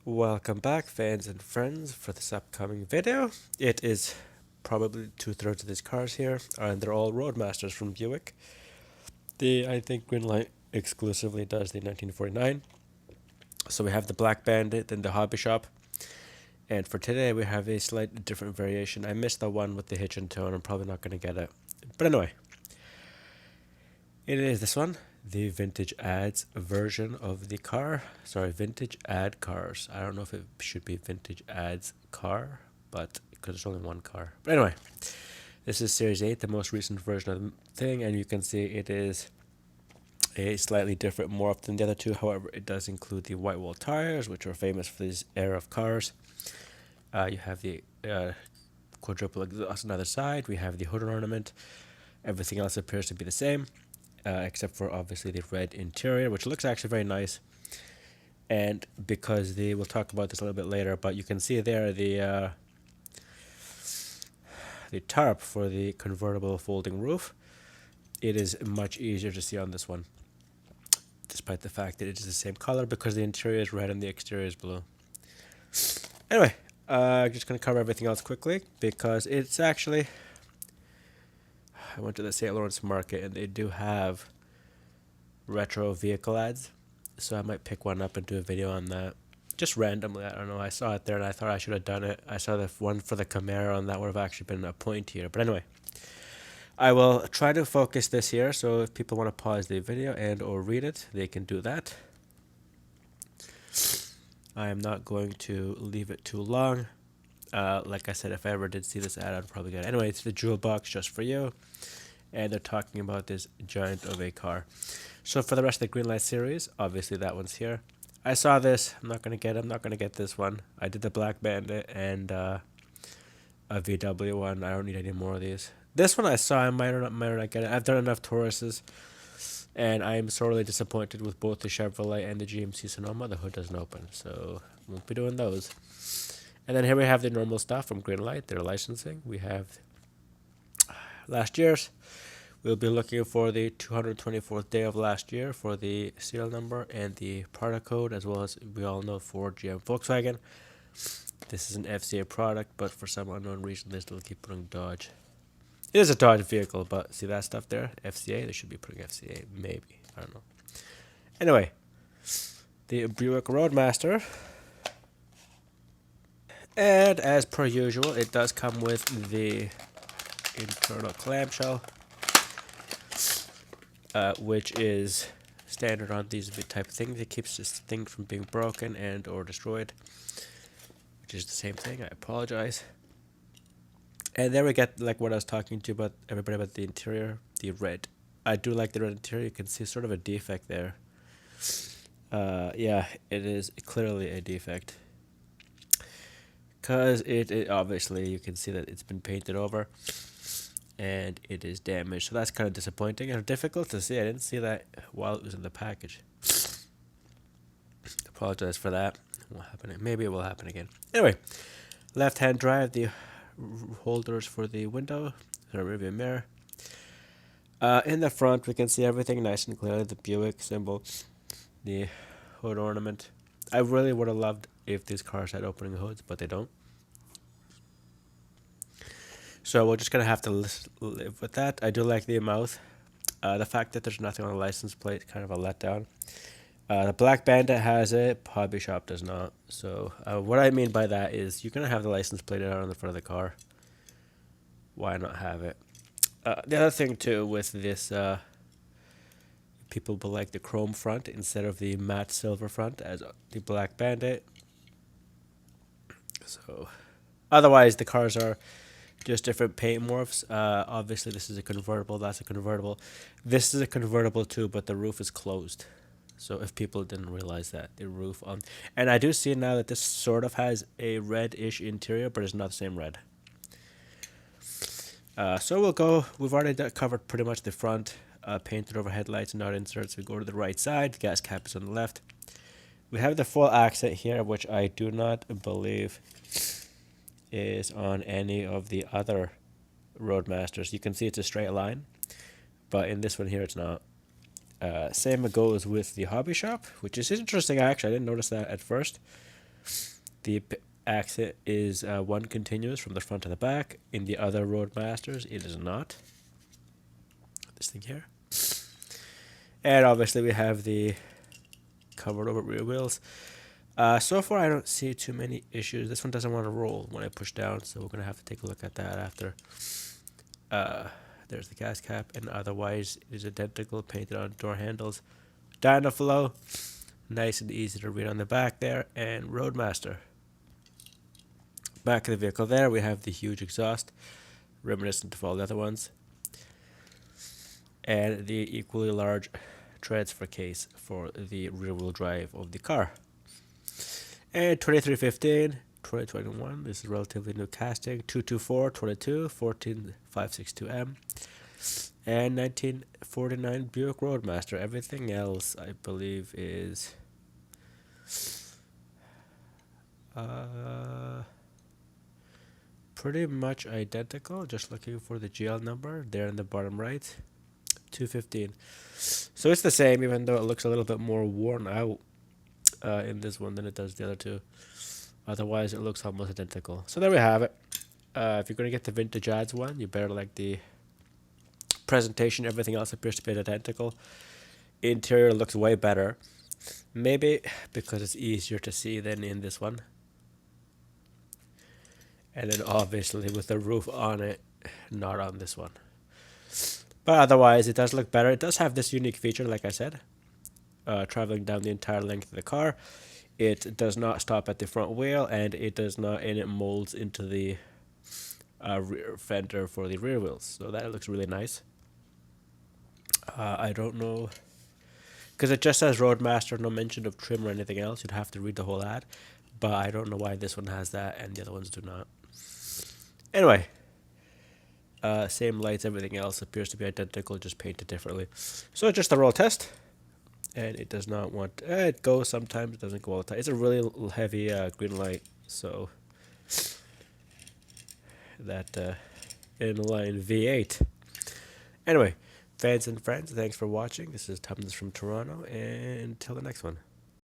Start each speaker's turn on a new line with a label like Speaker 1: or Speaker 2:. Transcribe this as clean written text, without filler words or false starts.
Speaker 1: Welcome back, fans and friends, for this upcoming video. It is probably two-thirds of these cars here, and they're all Roadmasters from Buick. I think Greenlight exclusively does the 1949. So we have the Black Bandit and the Hobby Shop. And for today, we have a slight different variation. I missed the one with the hitch and tone. I'm probably not going to get it. But anyway, it is this one. The vintage ads version of the car. Sorry, vintage ad cars. I don't know if it should be vintage ads car, but because there's only one car. But anyway, this is Series 8, the most recent version of the thing, and you can see it is a slightly different morph than the other two. However, it does include the white wall tires, which are famous for this era of cars. You have the quadruple exhaust on the other side. We have the hood ornament. Everything else appears to be the same. Except for obviously the red interior, which looks actually very nice. And because we'll talk about this a little bit later, but you can see there the tarp for the convertible folding roof. It is much easier to see on this one, despite the fact that it is the same color, because the interior is red and the exterior is blue. Anyway, I'm just going to cover everything else quickly, because it's actually... I went to the St. Lawrence market and they do have retro vehicle ads, so I might pick one up and do a video on that just randomly. I don't know, I saw it there and I thought I should have done it. I saw the one for the Camaro and that would have actually been a point here. But anyway, I will try to focus this here, so if people want to pause the video and or read it, they can do that. I am not going to leave it too long. Like I said, if I ever did see this ad, I'd probably get it. Anyway, it's the jewel box just for you. And they're talking about this giant of a car. So for the rest of the Greenlight series, obviously that one's here. I saw this. I'm not going to get this one. I did the Black Bandit and a VW one. I don't need any more of these. This one I saw. I might or not get it. I've done enough Tauruses. And I'm sorely disappointed with both the Chevrolet and the GMC Sonoma. The hood doesn't open, so won't be doing those. And then here we have the normal stuff from Greenlight, their licensing. We have last year's. We'll be looking for the 224th day of last year for the serial number and the product code, as well as we all know Ford, GM, Volkswagen. This is an FCA product, but for some unknown reason, they still keep putting Dodge. It is a Dodge vehicle, but see that stuff there? FCA, they should be putting FCA, maybe. I don't know. Anyway, the Buick Roadmaster. And as per usual, it does come with the internal clamshell, which is standard on these type of things. It keeps this thing from being broken and or destroyed, which is the same thing. I apologize. And there we get like what I was talking to about everybody about the interior, the red. I do like the red interior. You can see sort of a defect there. Yeah, it is clearly a defect. Because it obviously, you can see that it's been painted over and it is damaged. So that's kind of disappointing and difficult to see. I didn't see that while it was in the package. Apologize for that. What happened? Maybe it will happen again. Anyway, left-hand drive, the holders for the window, the rearview mirror. In the front, we can see everything nice and clearly. The Buick symbol, the hood ornament. I really would have loved if these cars had opening hoods, but they don't. So we're just going to have to live with that. I do like the mouth. The fact that there's nothing on the license plate, kind of a letdown. The Black Bandit has it, Hobby Shop does not. So what I mean by that is you're going to have the license plate out on the front of the car. Why not have it? The other thing too with this, people will like the chrome front instead of the matte silver front as the Black Bandit. So otherwise the cars are just different paint morphs. Obviously this is a convertible, that's a convertible. This is a convertible too, but the roof is closed. So if people didn't realize that, the roof on... And I do see now that this sort of has a red-ish interior, but it's not the same red. So we'll go... We've already covered pretty much the front. Painted over headlights and not inserts. We go to the right side. The gas cap is on the left. We have the full accent here, which I do not believe is on any of the other Roadmasters. You can see it's a straight line, but in this one here it's not. Same goes with the Hobby Shop, which is interesting actually. I didn't notice that at first. The axle is one continuous from the front to the back. In the other Roadmasters, it is not. This thing here. And obviously we have the covered over rear wheels. So far I don't see too many issues. This one doesn't want to roll when I push down, so we're going to have to take a look at that after. There's the gas cap, and otherwise it is identical, painted on door handles. Dynaflow, nice and easy to read on the back there, and Roadmaster. Back of the vehicle there, we have the huge exhaust, reminiscent of all the other ones, and the equally large transfer case for the rear wheel drive of the car. And 2315, 2021, this is relatively new casting, 224, 22, 14562M, and 1949 Buick Roadmaster. Everything else, I believe, is pretty much identical. Just looking for the GL number there in the bottom right, 215. So it's the same, even though it looks a little bit more worn out in this one than it does the other two. Otherwise, it looks almost identical. So there we have it. If you're going to get the vintage ads one, you better like the presentation. Everything else appears to be identical. Interior looks way better. Maybe because it's easier to see than in this one. And then obviously with the roof on it, not on this one. But otherwise, it does look better. It does have this unique feature, like I said. Traveling down the entire length of the car. It does not stop at the front wheel, and it does not, and it molds into the rear fender for the rear wheels. So that looks really nice. I don't know, because it just says Roadmaster, no mention of trim or anything else. You'd have to read the whole ad, but I don't know why this one has that and the other ones do not. Anyway, same lights, everything else appears to be identical, just painted differently. So just a roll test. And it does not want, it goes sometimes, it doesn't go all the time. It's a really heavy Greenlight, so that inline V8. Anyway, fans and friends, thanks for watching. This is Thomas from Toronto, and until the next one.